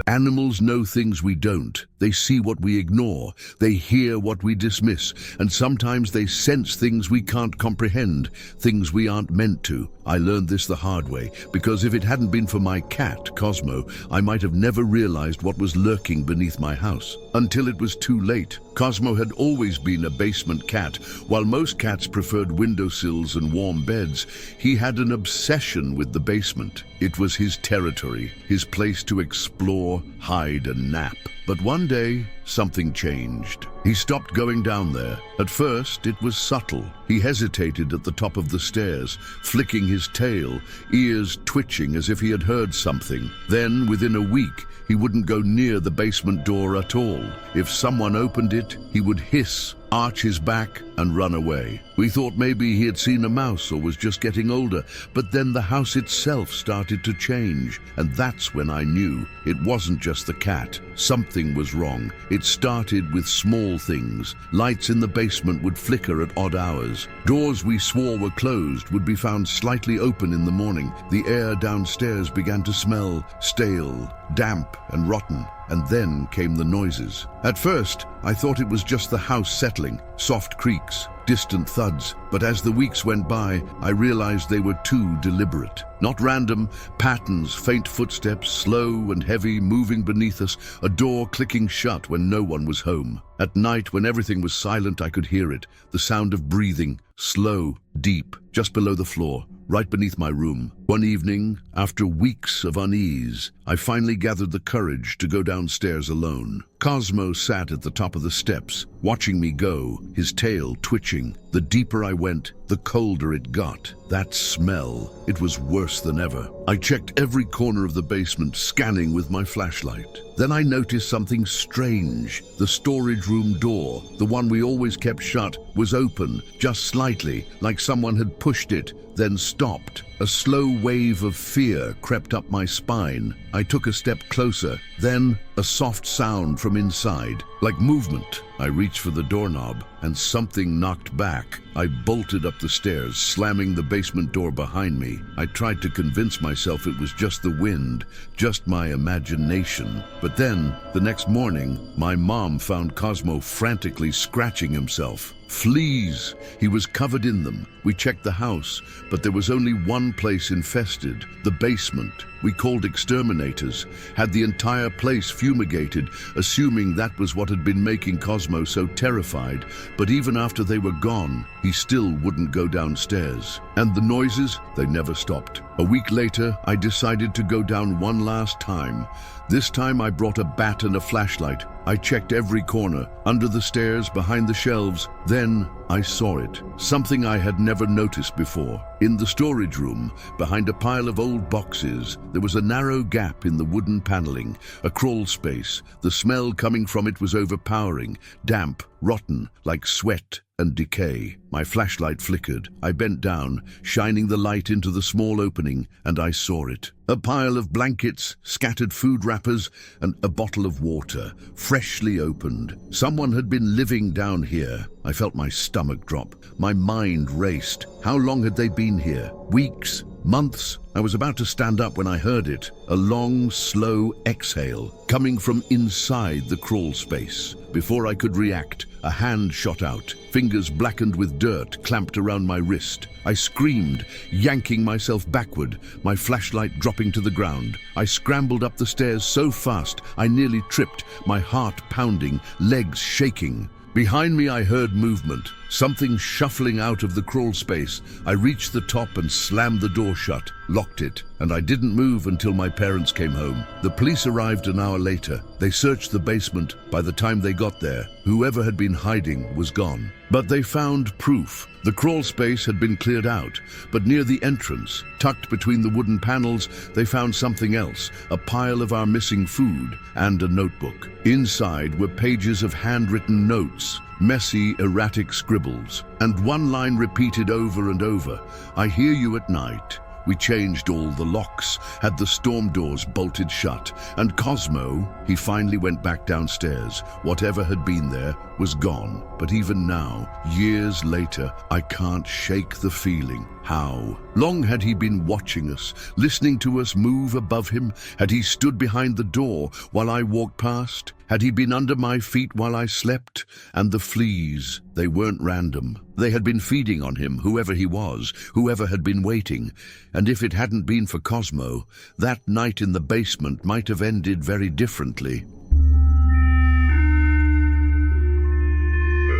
Animals know things we don't. They see what we ignore. They hear what we dismiss. And sometimes they sense things we can't comprehend, things we aren't meant to. I learned this the hard way, because if it hadn't been for my cat, Cosmo, I might have never realized what was lurking beneath my house. Until it was too late. Cosmo had always been a basement cat. While most cats preferred windowsills and warm beds, he had an obsession with the basement. It was his territory, his place to explore, hide, and nap. But one day, something changed. He stopped going down there. At first, it was subtle. He hesitated at the top of the stairs, flicking his tail, ears twitching as if he had heard something. Then, within a week, he wouldn't go near the basement door at all. If someone opened it, he would hiss, arch his back, and run away. We thought maybe he had seen a mouse or was just getting older, but then the house itself started to change, and that's when I knew it wasn't just the cat. Something was wrong. It started with small things. Lights in the basement would flicker at odd hours. Doors we swore were closed would be found slightly open in the morning. The air downstairs began to smell stale, damp, and rotten. And then came the noises. At first, I thought it was just the house settling, soft creaks, distant thuds. But as the weeks went by, I realized they were too deliberate. Not random, patterns, faint footsteps, slow and heavy, moving beneath us, a door clicking shut when no one was home. At night, when everything was silent, I could hear it, the sound of breathing, slow, deep, just below the floor, right beneath my room. One evening, after weeks of unease, I finally gathered the courage to go downstairs alone. Cosmo sat at the top of the steps, watching me go, his tail twitching. The deeper I went, the colder it got. That smell, it was worse than ever. I checked every corner of the basement, scanning with my flashlight. Then I noticed something strange. The storage room door, the one we always kept shut, was open, just slightly, like someone had pushed it, then stopped. A slow wave of fear crept up my spine. I took a step closer, then a soft sound from inside, like movement. I reached for the doorknob, and something knocked back. I bolted up the stairs, slamming the basement door behind me. I tried to convince myself it was just the wind, just my imagination. But then, the next morning, my mom found Cosmo frantically scratching himself. Fleas! He was covered in them. We checked the house, but there was only one place infested, the basement. We called exterminators, had the entire place fumigated, assuming that was what had been making Cosmo so terrified. But even after they were gone, he still wouldn't go downstairs. And the noises, they never stopped. A week later, I decided to go down one last time. This time I brought a bat and a flashlight. I checked every corner, under the stairs, behind the shelves. Then I saw it, something I had never noticed before. In the storage room, behind a pile of old boxes, there was a narrow gap in the wooden paneling, a crawl space. The smell coming from it was overpowering, damp, rotten, like sweat and decay. My flashlight flickered. I bent down, shining the light into the small opening, and I saw it. A pile of blankets, scattered food wrappers, and a bottle of water, freshly opened. Someone had been living down here. I felt my stomach drop. My mind raced. How long had they been here? Weeks? Months? I was about to stand up when I heard it. A long, slow exhale coming from inside the crawl space. Before I could react, a hand shot out, fingers blackened with dirt clamped around my wrist. I screamed, yanking myself backward, my flashlight dropping to the ground. I scrambled up the stairs so fast I nearly tripped, my heart pounding, legs shaking. Behind me I heard movement, something shuffling out of the crawl space. I reached the top and slammed the door shut, locked it, and I didn't move until my parents came home. The police arrived an hour later. They searched the basement. By the time they got there, whoever had been hiding was gone. But they found proof. The crawl space had been cleared out, but near the entrance, tucked between the wooden panels, they found something else, a pile of our missing food and a notebook. Inside were pages of handwritten notes, messy, erratic scribbles, and one line repeated over and over, "I hear you at night. We changed all the locks, had the storm doors bolted shut, and Cosmo, he finally went back downstairs. Whatever had been there was gone. But even now, years later, I can't shake the feeling. How long had he been watching us, listening to us move above him? Had he stood behind the door while I walked past? Had he been under my feet while I slept? And the fleas, they weren't random. They had been feeding on him, whoever he was, whoever had been waiting. And if it hadn't been for Cosmo, that night in the basement might have ended very differently.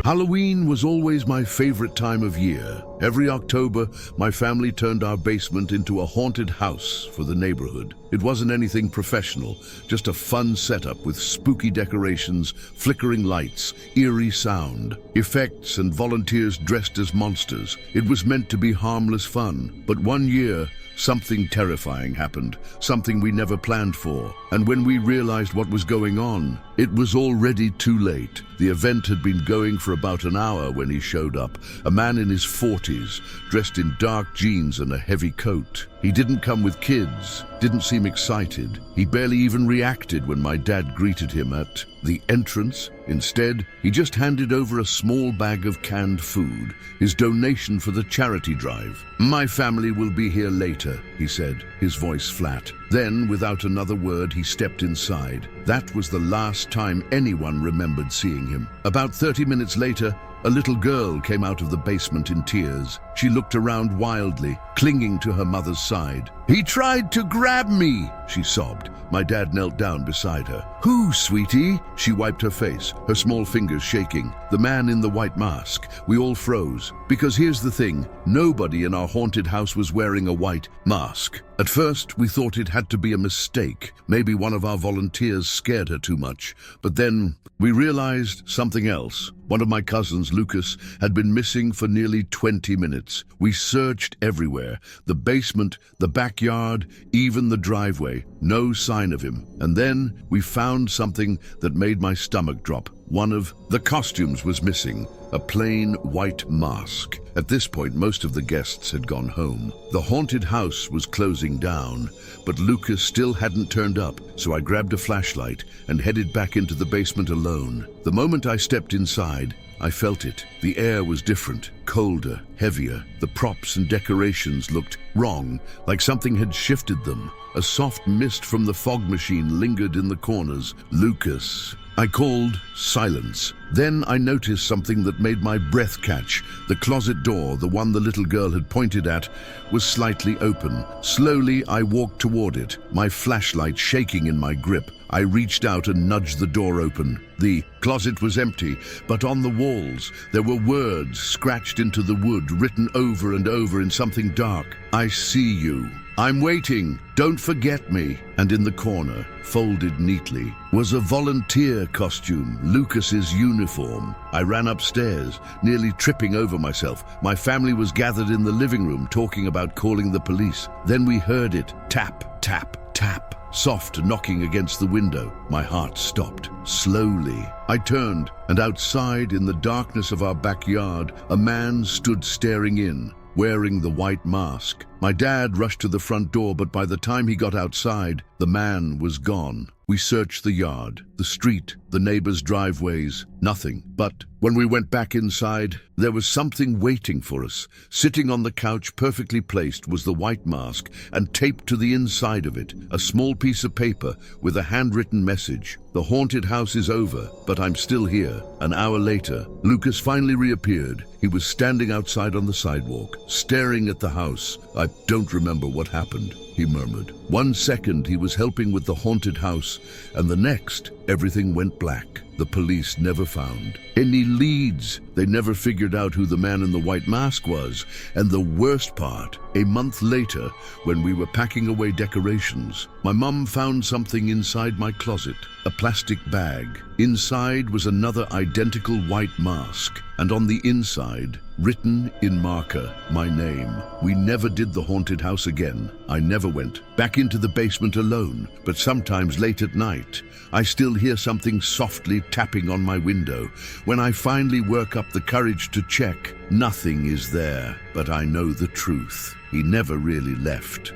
Halloween was always my favorite time of year. Every October, my family turned our basement into a haunted house for the neighborhood. It wasn't anything professional, just a fun setup with spooky decorations, flickering lights, eerie sound, effects, and volunteers dressed as monsters. It was meant to be harmless fun, but one year, something terrifying happened, something we never planned for. And when we realized what was going on, it was already too late. The event had been going for about an hour when he showed up, a man in his 40s, dressed in dark jeans and a heavy coat. He didn't come with kids, didn't seem excited. He barely even reacted when my dad greeted him at the entrance. Instead, he just handed over a small bag of canned food, his donation for the charity drive. "My family will be here later," he said, his voice flat. Then, without another word, he stepped inside. That was the last time anyone remembered seeing him. About 30 minutes later, a little girl came out of the basement in tears. She looked around wildly, clinging to her mother's side. "He tried to grab me," she sobbed. My dad knelt down beside her. "Who, sweetie?" She wiped her face, her small fingers shaking. "The man in the white mask." We all froze. Because here's the thing, nobody in our haunted house was wearing a white mask. At first, we thought it had to be a mistake. Maybe one of our volunteers scared her too much. But then we realized something else. One of my cousins, Lucas, had been missing for nearly 20 minutes. We searched everywhere. The basement, the backyard, even the driveway. No sign of him. And then we found something that made my stomach drop. One of the costumes was missing, a plain white mask. At this point, most of the guests had gone home. The haunted house was closing down, but Lucas still hadn't turned up, so I grabbed a flashlight and headed back into the basement alone. The moment I stepped inside, I felt it. The air was different, colder, heavier. The props and decorations looked wrong, like something had shifted them. A soft mist from the fog machine lingered in the corners. "Lucas." I called. Silence. Then I noticed something that made my breath catch. The closet door, the one the little girl had pointed at, was slightly open. Slowly, I walked toward it, my flashlight shaking in my grip. I reached out and nudged the door open. The closet was empty, but on the walls, there were words scratched into the wood, written over and over in something dark. "I see you. I'm waiting. Don't forget me." And in the corner, folded neatly, was a volunteer costume, Lucas's uniform. I ran upstairs, nearly tripping over myself. My family was gathered in the living room talking about calling the police. Then we heard it. Tap, tap, tap. Soft knocking against the window. My heart stopped. Slowly, I turned, and outside in the darkness of our backyard, a man stood staring in, wearing the white mask. My dad rushed to the front door, but by the time he got outside, the man was gone. We searched the yard, the street, the neighbors' driveways, nothing. But when we went back inside, there was something waiting for us. Sitting on the couch, perfectly placed, was the white mask, and taped to the inside of it, a small piece of paper with a handwritten message. "The haunted house is over, but I'm still here." An hour later, Lucas finally reappeared. He was standing outside on the sidewalk, staring at the house. "I don't remember what happened," he murmured. One second he was helping with the haunted house, and the next, everything went black. The police never found any leads. They never figured out who the man in the white mask was. And the worst part, a month later, when we were packing away decorations, my mum found something inside my closet, a plastic bag. Inside was another identical white mask, and on the inside written in marker, my name. We never did the haunted house again. I never went back into the basement alone, but sometimes late at night, I still hear something softly tapping on my window. When I finally work up the courage to check, nothing is there, but I know the truth. He never really left.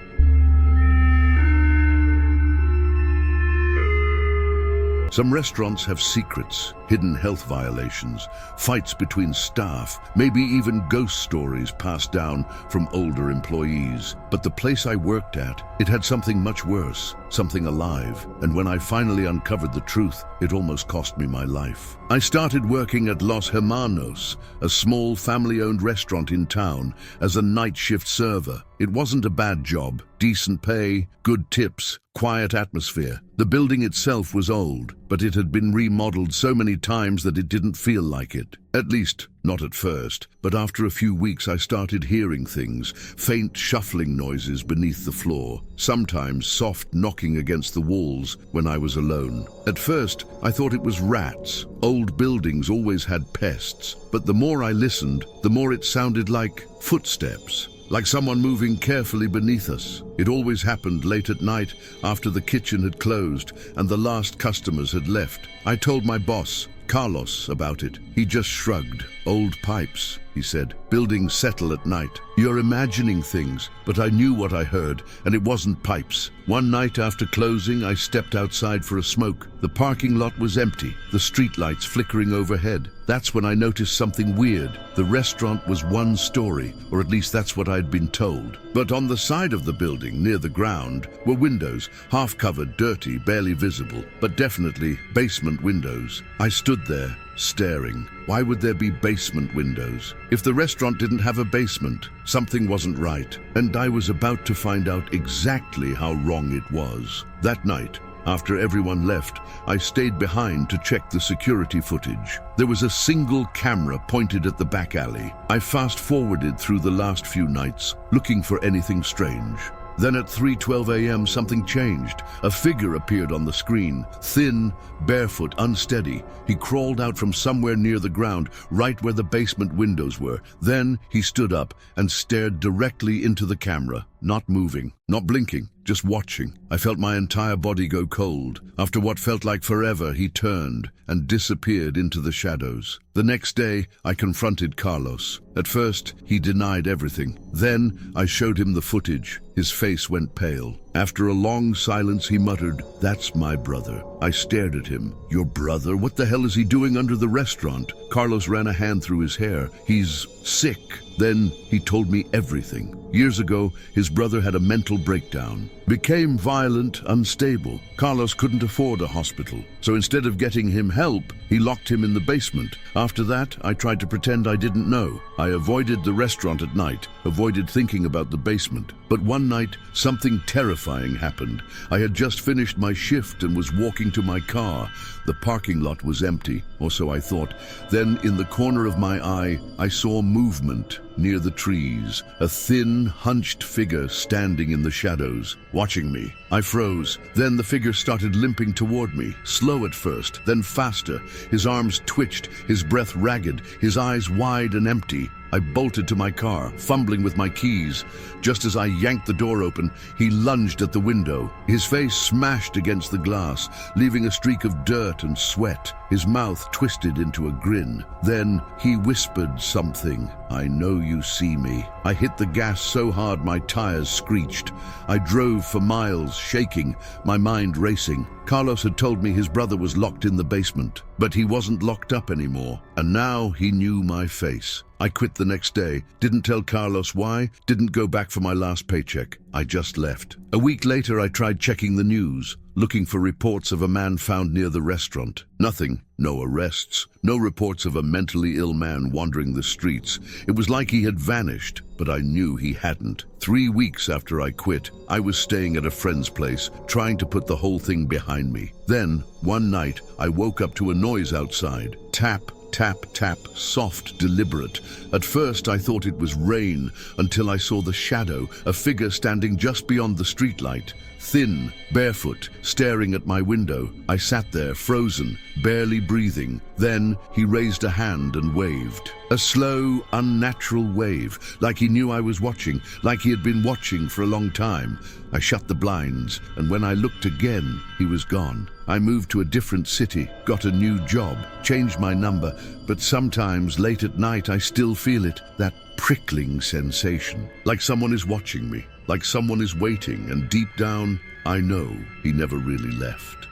Some restaurants have secrets, hidden health violations, fights between staff, maybe even ghost stories passed down from older employees. But the place I worked at, it had something much worse, something alive. And when I finally uncovered the truth, it almost cost me my life. I started working at Los Hermanos, a small family-owned restaurant in town, as a night shift server. It wasn't a bad job, decent pay, good tips, quiet atmosphere. The building itself was old, but it had been remodeled so many times that it didn't feel like it. At least, not at first, but after a few weeks I started hearing things, faint shuffling noises beneath the floor, sometimes soft knocking against the walls when I was alone. At first, I thought it was rats. Old buildings always had pests, but the more I listened, the more it sounded like footsteps. Like someone moving carefully beneath us. It always happened late at night after the kitchen had closed and the last customers had left. I told my boss, Carlos, about it. He just shrugged. Old pipes, he said. Buildings settle at night. You're imagining things, but I knew what I heard, and it wasn't pipes. One night after closing, I stepped outside for a smoke. The parking lot was empty, the streetlights flickering overhead. That's when I noticed something weird. The restaurant was one story, or at least that's what I'd been told. But on the side of the building, near the ground, were windows, half-covered, dirty, barely visible, but definitely basement windows. I stood there, staring. Why would there be basement windows? If the restaurant didn't have a basement, something wasn't right. And I was about to find out exactly how wrong it was. That night, after everyone left, I stayed behind to check the security footage. There was a single camera pointed at the back alley. I fast-forwarded through the last few nights, looking for anything strange. Then at 3:12 a.m. something changed. A figure appeared on the screen, thin, barefoot, unsteady. He crawled out from somewhere near the ground, right where the basement windows were. Then he stood up and stared directly into the camera, not moving, not blinking, just watching. I felt my entire body go cold. After what felt like forever, he turned and disappeared into the shadows. The next day, I confronted Carlos. At first, he denied everything. Then, I showed him the footage. His face went pale. After a long silence, he muttered, "That's my brother." I stared at him. "Your brother? What the hell is he doing under the restaurant?" Carlos ran a hand through his hair. "He's sick." Then he told me everything. Years ago, his brother had a mental breakdown. Became violent, unstable. Carlos couldn't afford a hospital. So instead of getting him help, he locked him in the basement. After that, I tried to pretend I didn't know. I avoided the restaurant at night, avoided thinking about the basement. But one night, something terrifying happened. I had just finished my shift and was walking to my car. The parking lot was empty, or so I thought. Then, in the corner of my eye, I saw movement near the trees. A thin, hunched figure standing in the shadows, watching me. I froze. Then the figure started limping toward me, slow at first, then faster. His arms twitched, his breath ragged, his eyes wide and empty. I bolted to my car, fumbling with my keys. Just as I yanked the door open, he lunged at the window. His face smashed against the glass, leaving a streak of dirt and sweat. His mouth twisted into a grin. Then he whispered something. "I know you see me." I hit the gas so hard my tires screeched. I drove for miles, shaking, my mind racing. Carlos had told me his brother was locked in the basement, but he wasn't locked up anymore. And now he knew my face. I quit the next day, didn't tell Carlos why, didn't go back for my last paycheck. I just left. A week later, I tried checking the news, looking for reports of a man found near the restaurant. Nothing. No arrests. No reports of a mentally ill man wandering the streets. It was like he had vanished, but I knew he hadn't. 3 weeks after I quit, I was staying at a friend's place, trying to put the whole thing behind me. Then, one night, I woke up to a noise outside. Tap, Tap, tap, soft, deliberate. At first I thought it was rain, until I saw the shadow, a figure standing just beyond the streetlight. Thin, barefoot, staring at my window. I sat there, frozen, barely breathing. Then he raised a hand and waved. A slow, unnatural wave, like he knew I was watching, like he had been watching for a long time. I shut the blinds, and when I looked again, he was gone. I moved to a different city, got a new job, changed my number, but sometimes late at night I still feel it, that prickling sensation, like someone is watching me, like someone is waiting, and deep down, I know he never really left.